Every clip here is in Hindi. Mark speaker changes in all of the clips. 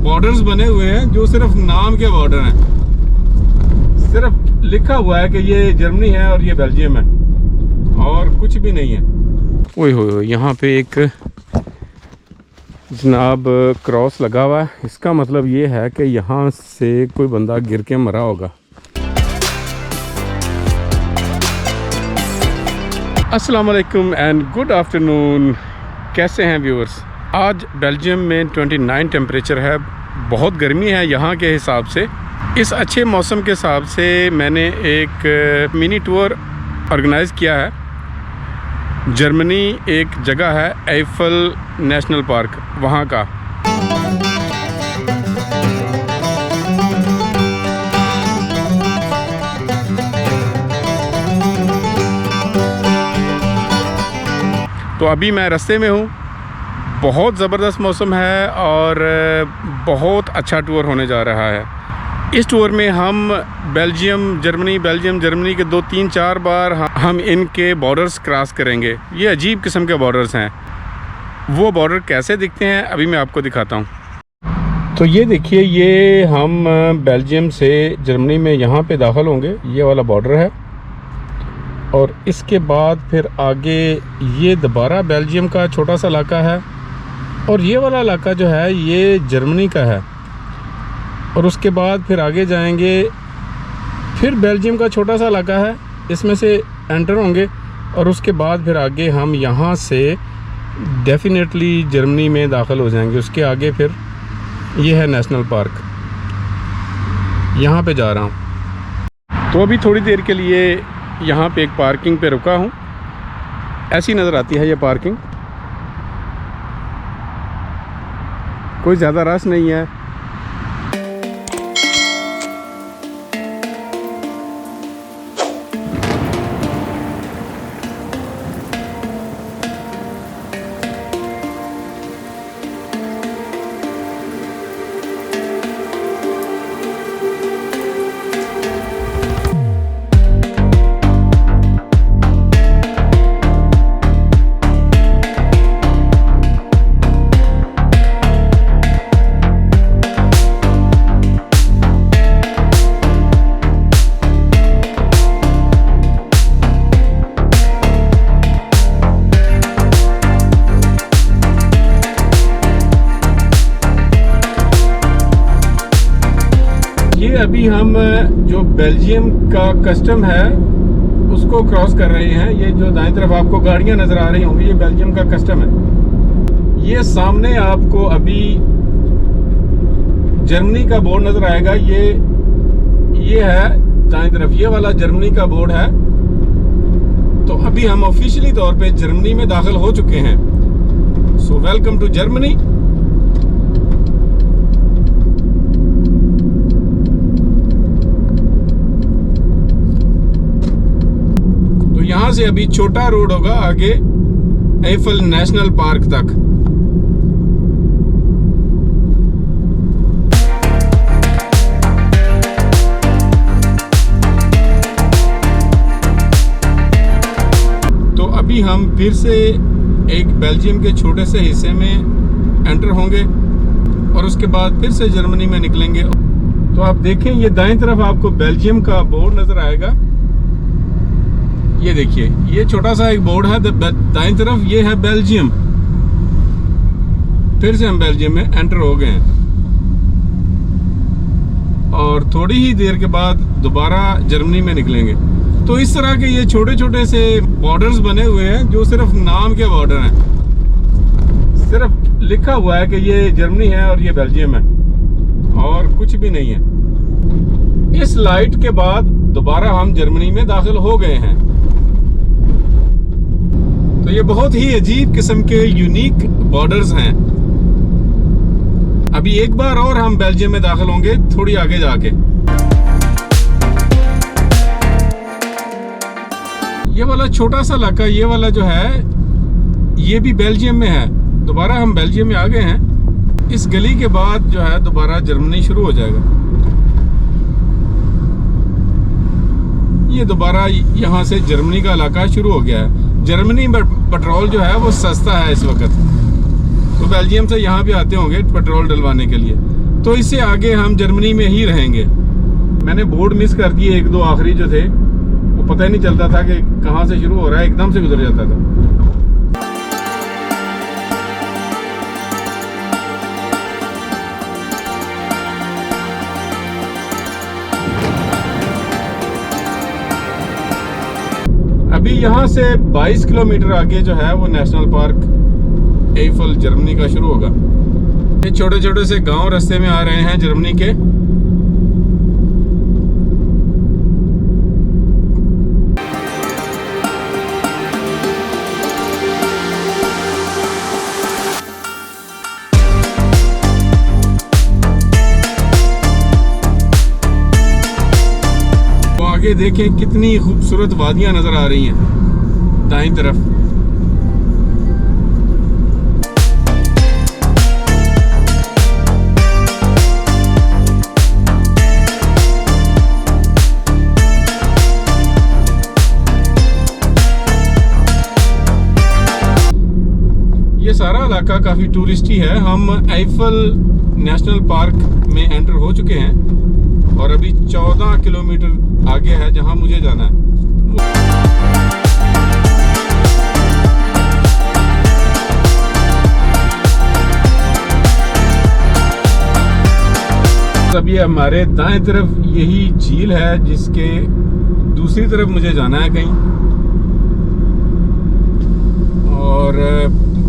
Speaker 1: बॉर्डर्स बने हुए हैं जो सिर्फ नाम के बॉर्डर हैं। सिर्फ लिखा हुआ है कि ये जर्मनी है और ये बेल्जियम है और कुछ भी नहीं है। ओए हो, यहाँ पे एक जनाब क्रॉस लगा हुआ है। इसका मतलब ये है कि यहाँ से कोई बंदा गिर के मरा होगा। अस्सलाम वालेकुम एंड गुड आफ्टरनून। कैसे हैं व्यूअर्स? आज बेल्जियम में 29 टेम्परेचर है। बहुत गर्मी है यहाँ के हिसाब से। इस अच्छे मौसम के हिसाब से मैंने एक मिनी टूर ऑर्गेनाइज़ किया है। जर्मनी एक जगह है एफल नेशनल पार्क, वहाँ का। तो अभी मैं रास्ते में हूँ। बहुत ज़बरदस्त मौसम है और बहुत अच्छा टूर होने जा रहा है। इस टूर में हम बेल्जियम जर्मनी के 2, 3, 4 बार हम इनके बॉर्डर्स क्रॉस करेंगे। ये अजीब किस्म के बॉर्डर्स हैं। वो बॉर्डर कैसे दिखते हैं अभी मैं आपको दिखाता हूँ। तो ये देखिए, ये हम बेल्जियम से जर्मनी में यहाँ पे दाखिल होंगे। ये वाला बॉर्डर है और इसके बाद फिर आगे ये दोबारा बेल्जियम का छोटा सा इलाका है और ये वाला इलाका जो है ये जर्मनी का है। और उसके बाद फिर आगे जाएंगे, फिर बेल्जियम का छोटा सा इलाका है, इसमें से एंटर होंगे और उसके बाद फिर आगे हम यहाँ से डेफिनेटली जर्मनी में दाखिल हो जाएंगे। उसके आगे फिर ये है नेशनल पार्क, यहाँ पे जा रहा हूँ। तो अभी थोड़ी देर के लिए यहाँ पे एक पार्किंग पे रुका हूँ। ऐसी नज़र आती है ये पार्किंग। कोई ज़्यादा रश नहीं है। अभी हम जो बेल्जियम का कस्टम है उसको क्रॉस कर रहे हैं। ये जो दाईं तरफ आपको गाड़ियां नज़र आ रही होंगी, ये बेल्जियम का कस्टम है। ये सामने आपको अभी जर्मनी का बोर्ड नज़र आएगा। ये है दाईं तरफ, ये वाला जर्मनी का बोर्ड है। तो अभी हम ऑफिशियली तौर पे जर्मनी में दाखिल हो चुके हैं। So welcome to Germany. यहाँ से अभी छोटा रोड होगा आगे एफल नेशनल पार्क तक। तो अभी हम फिर से एक बेल्जियम के छोटे से हिस्से में एंटर होंगे और उसके बाद फिर से जर्मनी में निकलेंगे। तो आप देखें, ये दाईं तरफ आपको बेल्जियम का बोर्ड नजर आएगा। ये देखिए, ये छोटा सा एक बोर्ड है दाईं तरफ, ये है बेल्जियम। फिर से हम बेल्जियम में एंटर हो गए हैं और थोड़ी ही देर के बाद दोबारा जर्मनी में निकलेंगे। तो इस तरह के ये छोटे छोटे से बॉर्डर्स बने हुए हैं जो सिर्फ नाम के बॉर्डर हैं। सिर्फ लिखा हुआ है कि ये जर्मनी है और ये बेल्जियम है और कुछ भी नहीं है। इस लाइट के बाद दोबारा हम जर्मनी में दाखिल हो गए हैं। तो ये बहुत ही अजीब किस्म के यूनिक बॉर्डर्स हैं। अभी एक बार और हम बेल्जियम में दाखिल होंगे थोड़ी आगे जाके। ये वाला छोटा सा इलाका, ये वाला जो है ये भी बेल्जियम में है। दोबारा हम बेल्जियम में आ गए हैं। इस गली के बाद जो है दोबारा जर्मनी शुरू हो जाएगा। ये दोबारा यहाँ से जर्मनी का इलाका शुरू हो गया है। जर्मनी में पेट्रोल जो है वो सस्ता है इस वक्त, तो बेल्जियम से यहाँ भी आते होंगे पेट्रोल डलवाने के लिए। तो इससे आगे हम जर्मनी में ही रहेंगे। मैंने बोर्ड मिस कर दिए, एक दो आखिरी जो थे वो पता ही नहीं चलता था कि कहाँ से शुरू हो रहा है, एकदम से गुजर जाता था। अभी यहाँ से 22 किलोमीटर आगे जो है वो नेशनल पार्क एफल जर्मनी का शुरू होगा। ये छोटे छोटे से गांव रास्ते में आ रहे हैं जर्मनी के। आगे देखें कितनी खूबसूरत वादियां नजर आ रही हैं दाईं तरफ। ये सारा इलाका काफी टूरिस्टी है। हम एफल नेशनल पार्क में एंटर हो चुके हैं और अभी 14 किलोमीटर आगे है जहां मुझे जाना है। अभी हमारे दाएं तरफ यही झील है जिसके दूसरी तरफ मुझे जाना है कहीं, और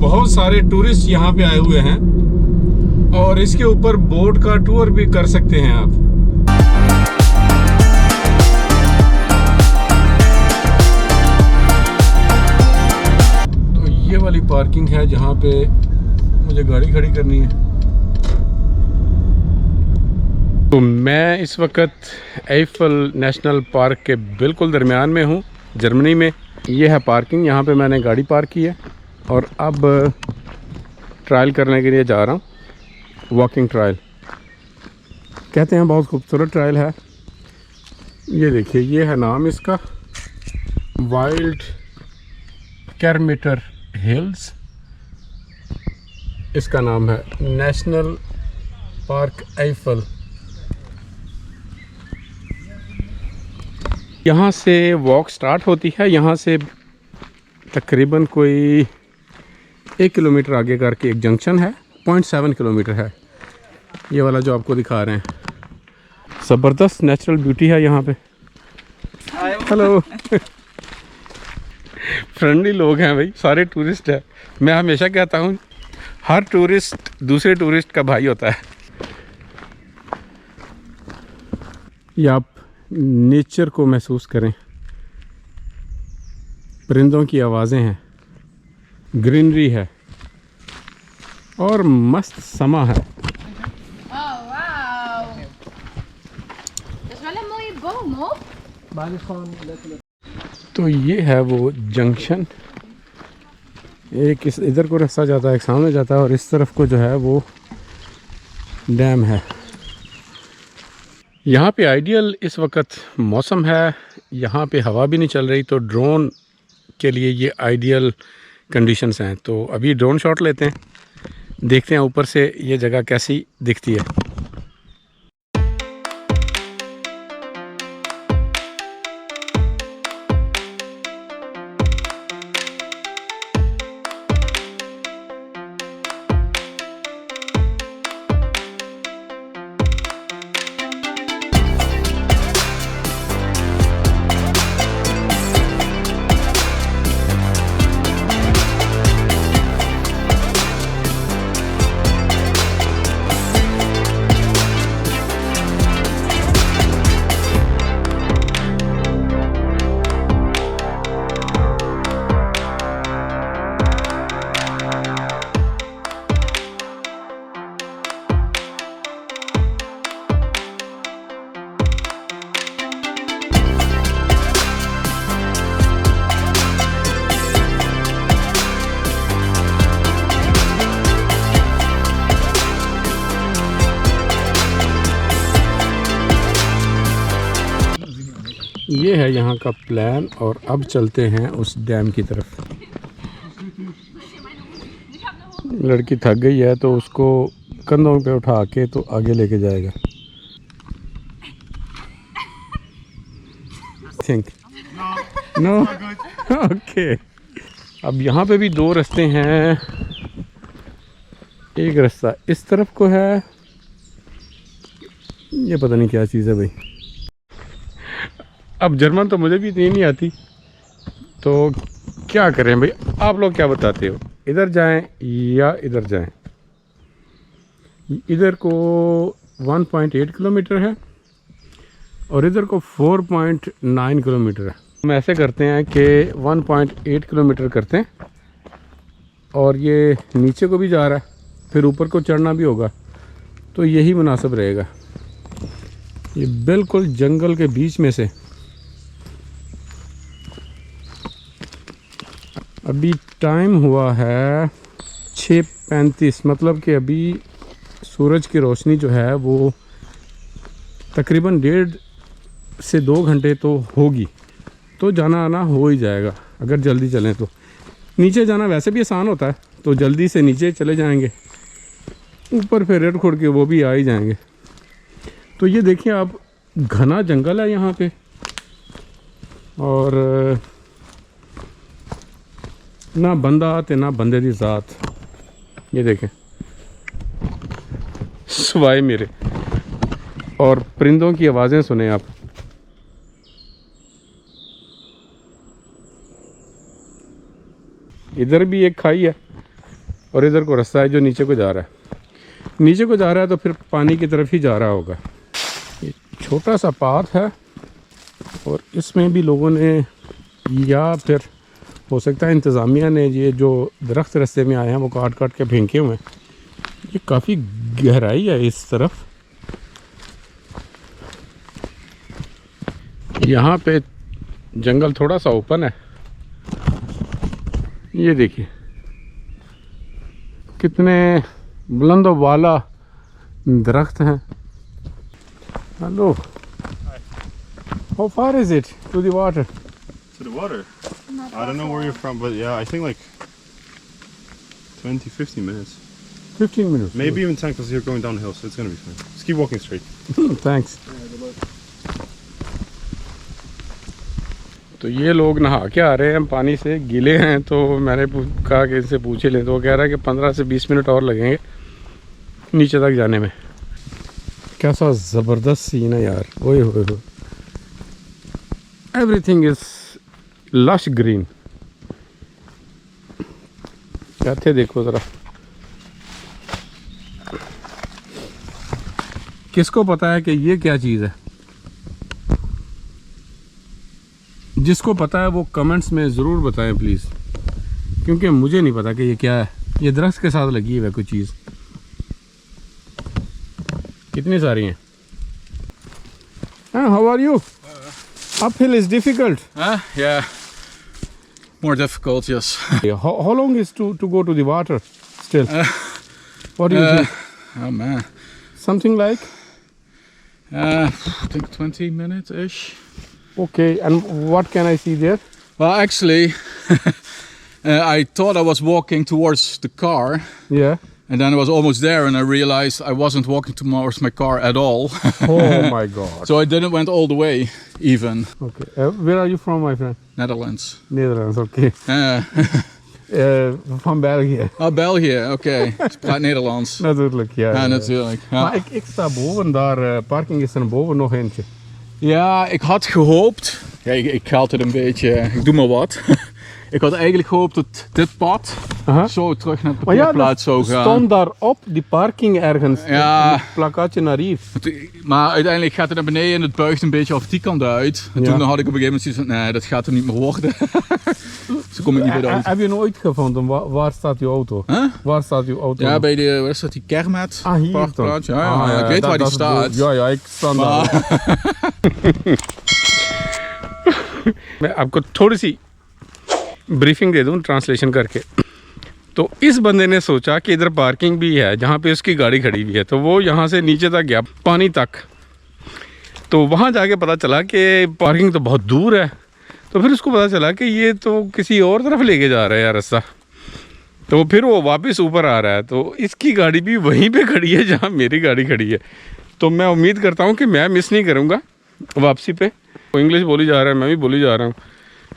Speaker 1: बहुत सारे टूरिस्ट यहाँ पे आए हुए हैं और इसके ऊपर बोट का टूर भी कर सकते हैं आप। ये वाली पार्किंग है जहाँ पे मुझे गाड़ी खड़ी करनी है। तो मैं इस वक्त एफल नेशनल पार्क के बिल्कुल दरमियान में हूँ जर्मनी में। ये है पार्किंग, यहाँ पे मैंने गाड़ी पार्क की है और अब ट्रायल करने के लिए जा रहा हूँ। वॉकिंग ट्रायल कहते हैं, बहुत खूबसूरत ट्रायल है। ये देखिए, ये है नाम इसका, वाइल्ड कैरमीटर हिल्स इसका नाम है, नेशनल पार्क एफल। यहाँ से वॉक स्टार्ट होती है, यहाँ से तकरीबन कोई 1 किलोमीटर आगे करके एक जंक्शन है, 0.7 किलोमीटर है ये वाला जो आपको दिखा रहे हैं। ज़बरदस्त नेचुरल ब्यूटी है यहाँ पे। हेलो फ्रेंडली लोग हैं भाई, सारे टूरिस्ट हैं। मैं हमेशा कहता हूँ हर टूरिस्ट दूसरे टूरिस्ट का भाई होता है। ये आप नेचर को महसूस करें, परिंदों की आवाज़ें हैं, ग्रीनरी है और मस्त समा है। तो ये है वो जंक्शन, एक इस इधर को रास्ता जाता है, एक सामने जाता है और इस तरफ को जो है वो डैम है। यहाँ पे आइडियल इस वक्त मौसम है, यहाँ पे हवा भी नहीं चल रही, तो ड्रोन के लिए ये आइडियल कंडीशंस हैं। तो अभी ड्रोन शॉट लेते हैं, देखते हैं ऊपर से ये जगह कैसी दिखती है। ये है यहाँ का प्लान और अब चलते हैं उस डैम की तरफ। लड़की थक गई है तो उसको कंधों पे उठा के तो आगे लेके जाएगा। Think no okay. अब यहाँ पे भी दो रास्ते हैं। एक रास्ता इस तरफ को है, ये पता नहीं क्या चीज़ है भाई। अब जर्मन तो मुझे भी इतनी नहीं आती, तो क्या करें भाई। आप लोग क्या बताते हो, इधर जाएं या इधर जाएं? इधर को 1.8 किलोमीटर है और इधर को 4.9 किलोमीटर है। हम ऐसे करते हैं कि 1.8 किलोमीटर करते हैं और ये नीचे को भी जा रहा है, फिर ऊपर को चढ़ना भी होगा, तो यही मुनासिब रहेगा। ये बिल्कुल जंगल के बीच में से। अभी टाइम हुआ है 6:35, मतलब कि अभी सूरज की रोशनी जो है वो तकरीबन 1.5 से 2 घंटे तो होगी, तो जाना आना हो ही जाएगा अगर जल्दी चलें तो। नीचे जाना वैसे भी आसान होता है, तो जल्दी से नीचे चले जाएंगे, ऊपर फिर रेड खोड़ के वो भी आ ही जाएंगे। तो ये देखिए आप, घना जंगल है यहाँ पे और ना बंदा ते ना बंदे दी ज़ात। ये देखें सवाए मेरे, और परिंदों की आवाज़ें सुने आप। इधर भी एक खाई है और इधर को रास्ता है जो नीचे को जा रहा है। नीचे को जा रहा है तो फिर पानी की तरफ ही जा रहा होगा। ये छोटा सा पाथ है और इसमें भी लोगों ने, या फिर हो सकता है इंतज़ामिया ने, ये जो दरख्त रास्ते में आए हैं वो काट काट के फेंके हुए हैं। ये काफ़ी गहराई है इस तरफ। यहाँ पे जंगल थोड़ा सा ओपन है। ये देखिए कितने बुलंद वाला दरख्त हैं। Hello, how far is it to the water?
Speaker 2: To the water? I don't know where you're from, but yeah, I think like 20-15 minutes.
Speaker 1: 15 minutes.
Speaker 2: Maybe even 10 because you're going downhill, so it's gonna be fine. Just keep walking straight.
Speaker 1: Thanks. तो ये लोग नहा के आ रहे हैं, पानी से गीले हैं, तो मैंने कहा कि इनसे पूछे लें, तो वो कह रहा है कि 15 से 20 मिनट और लगेंगे नीचे तक जाने में। कैसा ज़बरदस्त सीन है यार, ओए होए हो। Everything is lush green. कहते देखो ज़रा, किसको पता है कि ये क्या चीज़ है? जिसको पता है वो कमेंट्स में ज़रूर बताएं प्लीज़, क्योंकि मुझे नहीं पता कि ये क्या है। ये दरख्त के साथ लगी है कोई चीज़। कितनी सारी हैं। How are you? Uphill is difficult.
Speaker 3: Yeah, more difficult, yes.
Speaker 1: How long is to go to the water still? What do you think?
Speaker 3: Oh man,
Speaker 1: Something like?
Speaker 3: I think 20 minutes-ish.
Speaker 1: Okay, and what can I see there?
Speaker 3: Well, actually, I thought I was walking towards the car,
Speaker 1: Yeah.
Speaker 3: and then I was almost there, and I realized I wasn't walking towards my car at all.
Speaker 1: Oh my God.
Speaker 3: So I didn't went all the way, even.
Speaker 1: Okay. Where are you from, my friend?
Speaker 3: Netherlands.
Speaker 1: Netherlands. Okay. Van België.
Speaker 3: Oh, België, oké. Ik praat Nederlands.
Speaker 1: Natuurlijk, ja.
Speaker 3: Ja, natuurlijk. Ja.
Speaker 1: Maar ik sta boven daar. Parking is er boven nog eentje.
Speaker 3: Ja, ik had gehoopt. Ja, ik ga altijd een beetje. Ik doe maar wat. Ik had eigenlijk gehoopt dat dit pad zo terug naar de parkeerplaats zou gaan.
Speaker 1: Stond daarop die parking ergens.
Speaker 3: Ja.
Speaker 1: Een plakkaatje naar hier.
Speaker 3: Maar uiteindelijk gaat het naar beneden en het buigt een beetje af die kant uit. En
Speaker 1: Ja.
Speaker 3: toen had ik op een gegeven moment zoiets van, nee, dat gaat er niet meer worden. Dus kom ik niet bij de auto.
Speaker 1: Heb je nooit gevonden? Waar staat uw auto?
Speaker 3: Huh?
Speaker 1: Waar staat uw auto?
Speaker 3: Ja, bij de, waar staat die Kermet?
Speaker 1: Ah, hier
Speaker 3: Parkplaats.
Speaker 1: toch?
Speaker 3: Ja, ik weet waar die
Speaker 1: dat is
Speaker 3: staat.
Speaker 1: goed. Ja, ja, ik sta daar. मैं आपको थोड़ी सी ब्रीफिंग दे दूं ट्रांसलेशन करके। तो इस बंदे ने सोचा कि इधर पार्किंग भी है जहाँ पे उसकी गाड़ी खड़ी हुई है, तो वो यहाँ से नीचे तक गया, पानी तक। तो वहाँ जाके पता चला कि पार्किंग तो बहुत दूर है। तो फिर उसको पता चला कि ये तो किसी और तरफ लेके जा रहा है यार रास्ता। तो फिर वो वापस ऊपर आ रहा है, तो इसकी गाड़ी भी वहीं पे खड़ी है जहाँ मेरी गाड़ी खड़ी है। तो मैं उम्मीद करता हूँ कि मैं मिस नहीं करूँगा वापसी पे। वो इंग्लिश बोली जा रहा है, मैं भी बोली जा रहा हूँ,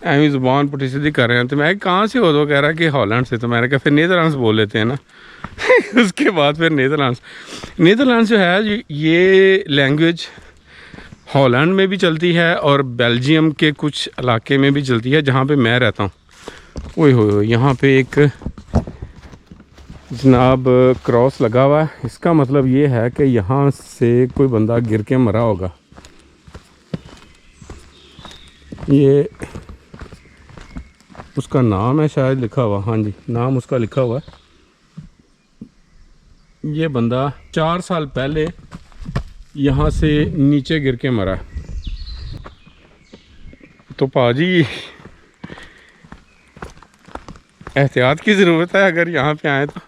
Speaker 1: एवं ज़ुबान पुठी सीधी कर रहे हैं। तो मैं कहाँ से हो, तो कह रहा है कि हॉलैंड से। तो मैंने कहा फिर नीदरलैंड्स बोल लेते हैं ना। उसके बाद फिर नीदरलैंड्स जो है ये लैंग्वेज हॉलैंड में भी चलती है और बेल्जियम के कुछ इलाके में भी चलती है जहाँ पे मैं रहता हूँ। ओए हो, यहाँ पे एक जनाब क्रॉस लगा हुआ है। इसका मतलब ये है कि यहाँ से कोई बंदा गिर के मरा होगा। ये उसका नाम है शायद लिखा हुआ, हाँ जी नाम उसका लिखा हुआ है। ये बंदा 4 साल पहले यहाँ से नीचे गिर के मरा। तो पाजी एहतियात की ज़रूरत है अगर यहाँ पे आए तो।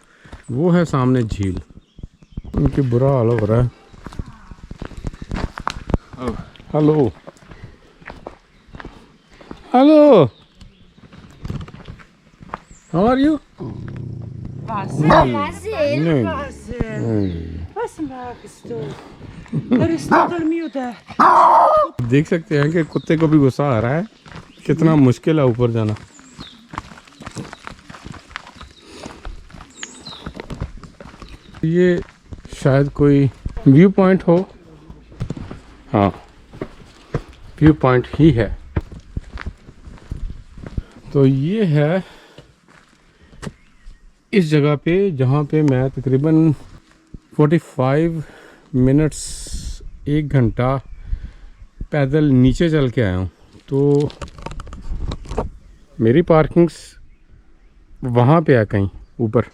Speaker 1: वो है सामने झील, उनकी बुरा हाल हो रहा है। Hello hello, how are you? देख सकते हैं कि कुत्ते को भी गुस्सा आ रहा है, कितना मुश्किल है ऊपर जाना। ये शायद कोई व्यू पॉइंट हो, हाँ व्यू पॉइंट ही है। तो ये है इस जगह पे जहाँ पे मैं तकरीबन 45 मिनट्स 1 घंटा पैदल नीचे चल के आया हूँ। तो मेरी पार्किंग्स वहाँ पे है कहीं ऊपर।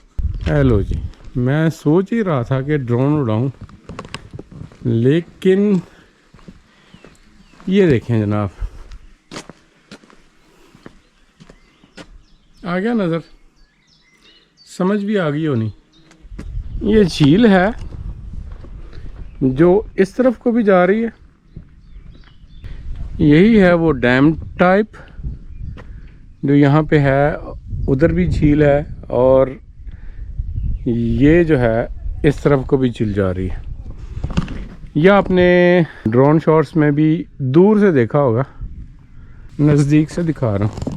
Speaker 1: हेलो जी, मैं सोच ही रहा था कि ड्रोन उड़ाऊँ, लेकिन ये देखें जनाब, आ गया नज़र, समझ भी आ गई होनी। ये झील है जो इस तरफ को भी जा रही है, यही है वो डैम टाइप जो यहाँ पे है। उधर भी झील है और ये जो है इस तरफ को भी झील जा रही है। यह आपने ड्रोन शॉट्स में भी दूर से देखा होगा, नज़दीक से दिखा रहा हूँ।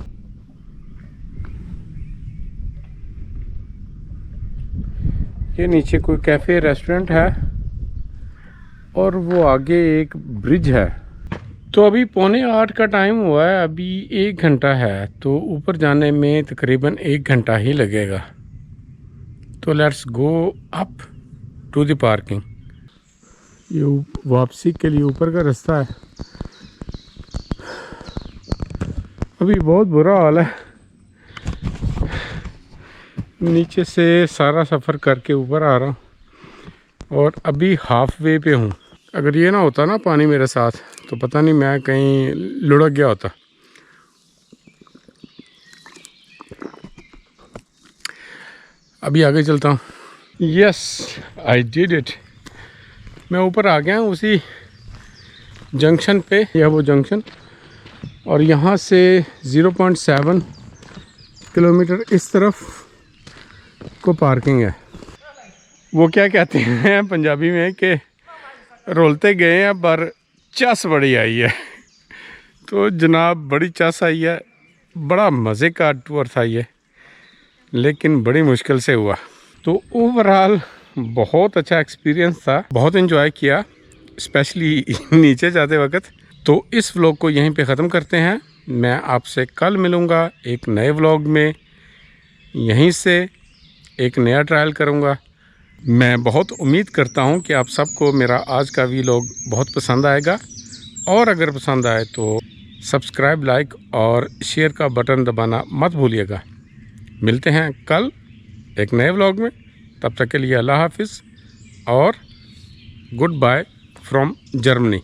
Speaker 1: ये नीचे कोई कैफ़े रेस्टोरेंट है और वो आगे एक ब्रिज है। तो अभी 7:45 का टाइम हुआ है, अभी 1 घंटा है, तो ऊपर जाने में तकरीबन 1 घंटा ही लगेगा। तो let's go up to the parking. ये वापसी के लिए ऊपर का रास्ता है। अभी बहुत बुरा हाल है, नीचे से सारा सफ़र करके ऊपर आ रहा हूँ और अभी हाफ वे पे हूँ। अगर ये ना होता ना पानी मेरे साथ, तो पता नहीं मैं कहीं लुढ़क गया होता। अभी आगे चलता हूँ। Yes, I did it. मैं ऊपर आ गया हूँ उसी जंक्शन पे, यह वो जंक्शन, और यहाँ से 0.7 किलोमीटर इस तरफ को पार्किंग है। वो क्या कहते हैं पंजाबी में कि रोलते गए हैं पर चस बड़ी आई है। तो जनाब बड़ी चस आई है, बड़ा मज़े का टूर था ये, लेकिन बड़ी मुश्किल से हुआ। तो ओवरऑल बहुत अच्छा एक्सपीरियंस था, बहुत एंजॉय किया, स्पेशली नीचे जाते वक्त। तो इस व्लॉग को यहीं पे ख़त्म करते हैं। मैं आपसे कल मिलूँगा एक नए व्लॉग में, यहीं से एक नया ट्रायल करूँगा। मैं बहुत उम्मीद करता हूँ कि आप सबको मेरा आज का व्लॉग बहुत पसंद आएगा, और अगर पसंद आए तो सब्सक्राइब, लाइक और शेयर का बटन दबाना मत भूलिएगा। मिलते हैं कल एक नए व्लॉग में, तब तक के लिए अल्लाह हाफिज़ और गुड बाय फ्रॉम जर्मनी।